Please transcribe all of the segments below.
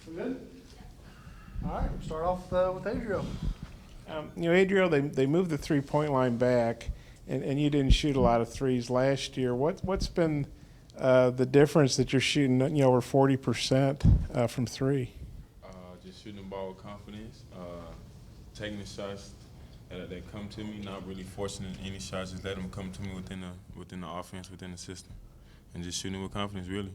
We good? All right, we'll start off with Adrio. Adrio, they moved the 3-point line back, and you didn't shoot a lot of threes last year. What's been the difference that you're shooting, over 40% from three? Uh, just shooting the ball with confidence, taking the shots that come to me, not really forcing any shots, just let them come to me within the offense, within the system, and just shooting with confidence, really.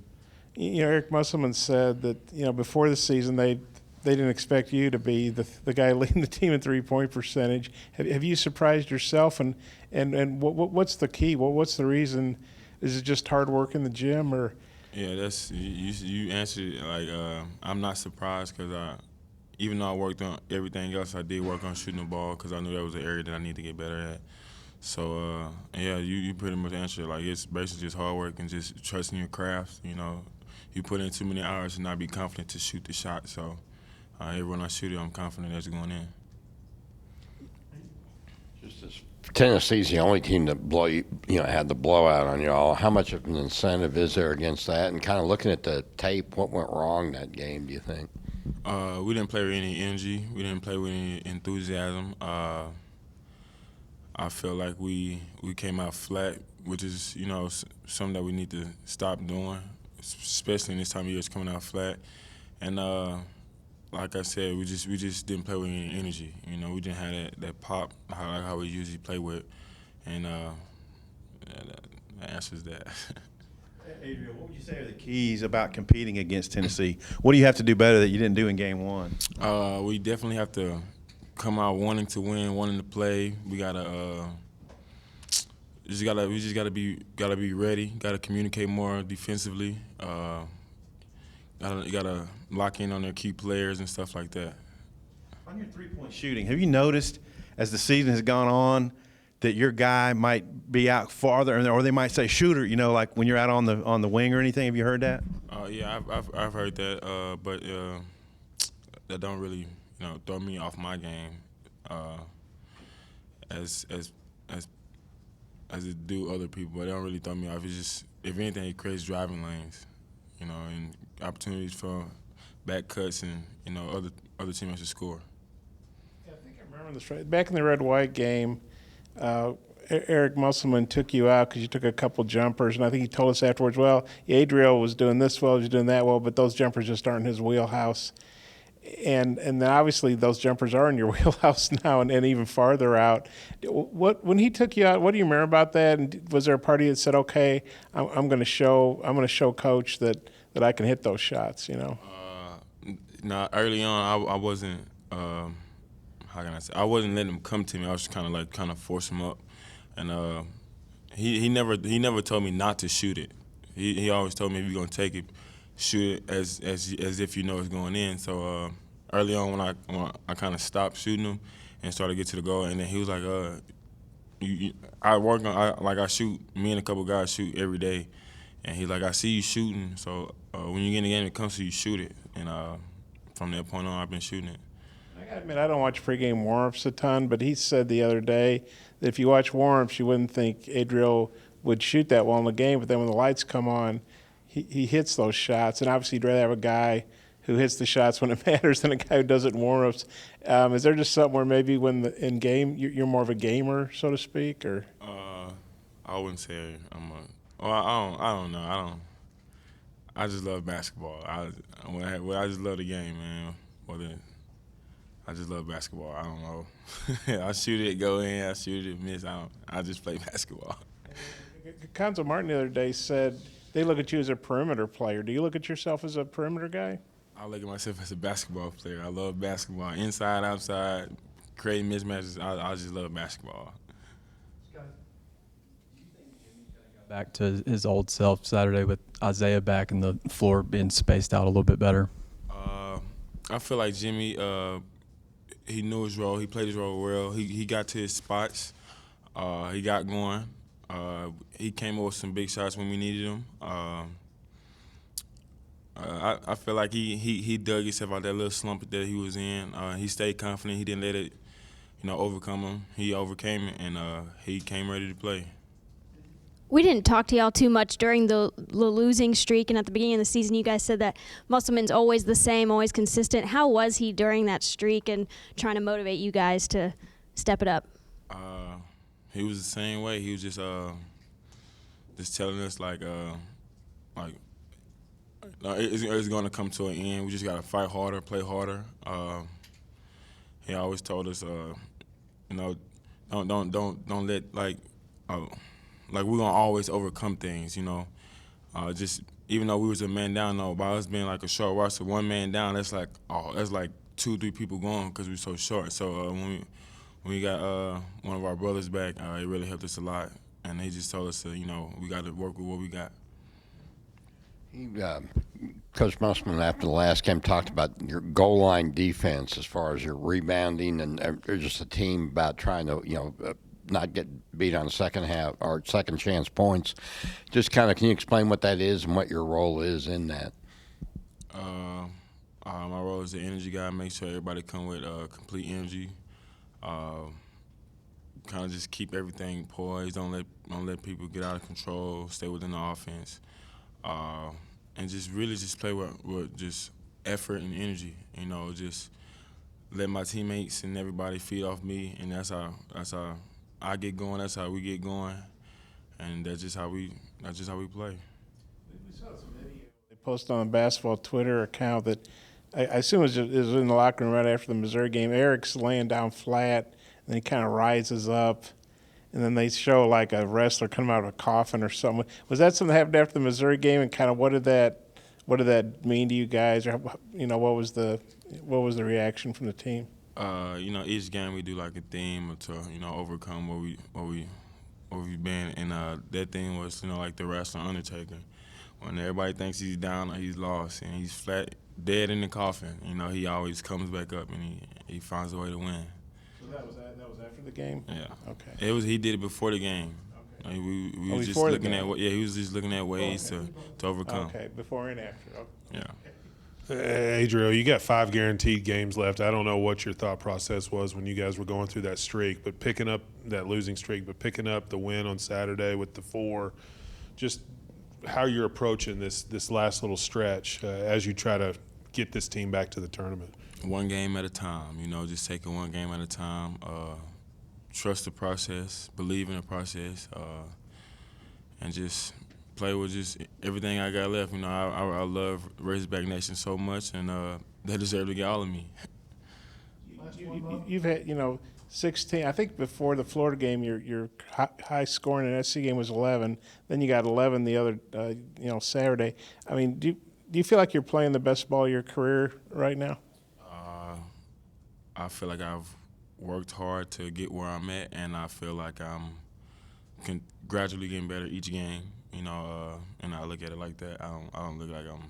Eric Musselman said that before the season they didn't expect you to be the guy leading the team in 3-point percentage. Have you surprised yourself? And what's the key? What's the reason? Is it just hard work in the gym, or? Yeah, that's you answered it. Like I'm not surprised because even though I worked on everything else, I did work on shooting the ball because I knew that was an area that I need to get better at. So yeah, you pretty much answered it. Like it's basically just hard work and just trusting your craft. You put in too many hours to not be confident to shoot the shot. So every I shoot it, I'm confident that's going in. Just as Tennessee's the only team that had the blowout on y'all. How much of an incentive is there against that? And kind of looking at the tape, what went wrong that game, do you think? We didn't play with any energy. We didn't play with any enthusiasm. I feel like we came out flat, which is something that we need to stop doing, especially in this time of year. It's coming out flat, and like I said, we just didn't play with any energy. We didn't have that pop how we usually play with, and that answers that. Adriel, what would you say are the keys about competing against Tennessee? What do you have to do better that you didn't do in game one? We definitely have to come out wanting to win, wanting to play. We just gotta be ready. Gotta communicate more defensively. Gotta lock in on their key players and stuff like that. On your three-point shooting, have you noticed as the season has gone on that your guy might be out farther, or they might say shooter? Like when you're out on the wing or anything. Have you heard that? Yeah, I've heard that, but that don't really throw me off my game as it do other people. But it don't really throw me off. It's just, if anything, it creates driving lanes, and opportunities for back cuts and other teammates to score. Yeah, I think I remember this right. Back in the red-white game, Eric Musselman took you out because you took a couple jumpers, and I think he told us afterwards, well, Adrio was doing this well, he was doing that well, but those jumpers just aren't in his wheelhouse. And then obviously those jumpers are in your wheelhouse now, and even farther out. When he took you out, what do you remember about that? And was there a party that said, okay, I'm going to show Coach that I can hit those shots? Now early on, I wasn't. How can I say? I wasn't letting him come to me. I was just kind of force him up, and he never told me not to shoot it. He always told me, if you're gonna take it, shoot it as if it's going in. So early on, when I kind of stopped shooting him and started to get to the goal, and then he was like, I work on I shoot. Me and a couple guys shoot every day, and he's like, I see you shooting. So when you get in the game, it comes to you, shoot it. And from that point on, I've been shooting it. I gotta admit, I don't watch pregame warm-ups a ton, but he said the other day that if you watch warm-ups, you wouldn't think Adriel would shoot that well in the game, but then when the lights come on, he hits those shots. And obviously, you'd rather have a guy who hits the shots when it matters than a guy who does it in warm-ups. Is there just something where maybe in game you're more of a gamer, so to speak, or? I wouldn't say I'm a. Well, I don't know. I just love basketball. I just love the game, man. I just love basketball. I don't know. I shoot it, go in. I shoot it, miss. I just play basketball. Conzo Martin the other day said they look at you as a perimeter player. Do you look at yourself as a perimeter guy? I look at myself as a basketball player. I love basketball, inside, outside, creating mismatches. I just love basketball. Back to his old self Saturday with Isaiah back and the floor being spaced out a little bit better? I feel like Jimmy, he knew his role. He played his role well. He got to his spots. He got going. He came up with some big shots when we needed him. I feel like he dug himself out that little slump that he was in. He stayed confident. He didn't let it, overcome him. He overcame it, and he came ready to play. We didn't talk to y'all too much during the losing streak, and at the beginning of the season, you guys said that Musselman's always the same, always consistent. How was he during that streak and trying to motivate you guys to step it up? He was the same way. He was just telling us like it's going to come to an end. We just got to fight harder, play harder. He always told us, don't let like we're gonna always overcome things. Just even though we was a man down, though, by us being like a short roster, one man down, that's like 2-3 people gone because we're so short. So when we got one of our brothers back, it really helped us a lot. And he just told us, we got to work with what we got. Coach Musselman, after the last game, talked about your goal line defense as far as your rebounding and just a team about trying to, not get beat on the second half or second chance points. Just kind of, can you explain what that is and what your role is in that? My role is the energy guy. Make sure everybody come with complete energy. Kind of just keep everything poised. Don't let people get out of control. Stay within the offense, and just really just play with just effort and energy. Just let my teammates and everybody feed off me, and that's how I get going. That's how we get going, and that's just how we play. We saw some video they posted on the basketball Twitter account that I assume it was in the locker room right after the Missouri game. Eric's laying down flat, and then he kind of rises up, and then they show like a wrestler coming out of a coffin or something. Was that something that happened after the Missouri game, and kind of what did that mean to you guys, or what was the reaction from the team? Each game we do like a theme to overcome what we've been, and that thing was like the wrestler Undertaker. When everybody thinks he's down or he's lost and he's flat, dead in the coffin, he always comes back up and he finds a way to win. So that was after the game? Yeah. Okay. He did it before the game. Okay. We was just looking at he was just looking at ways to overcome. Okay, before and after. Okay. Yeah. Adrio, you got 5 guaranteed games left. I don't know what your thought process was when you guys were going through that streak, but picking up that losing streak, but picking up the win on Saturday with the 4, just how you're approaching this last little stretch as you try to get this team back to the tournament. One game at a time, just taking one game at a time. Trust the process, believe in the process, and just play with just everything I got left. I love Razorback Nation so much, and they deserve to get all of me. You've had 16. I think before the Florida game, your high scoring in SC game was 11. Then you got 11 the other Saturday. I mean, do you feel like you're playing the best ball of your career right now? I feel like I've worked hard to get where I'm at, and I feel like I'm gradually getting better each game. And I look at it like that. I don't look like I'm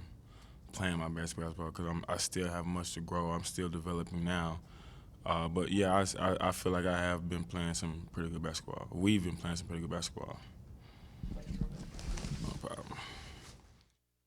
playing my best basketball because I still have much to grow. I'm still developing now. But yeah, I feel like I have been playing some pretty good basketball. We've been playing some pretty good basketball.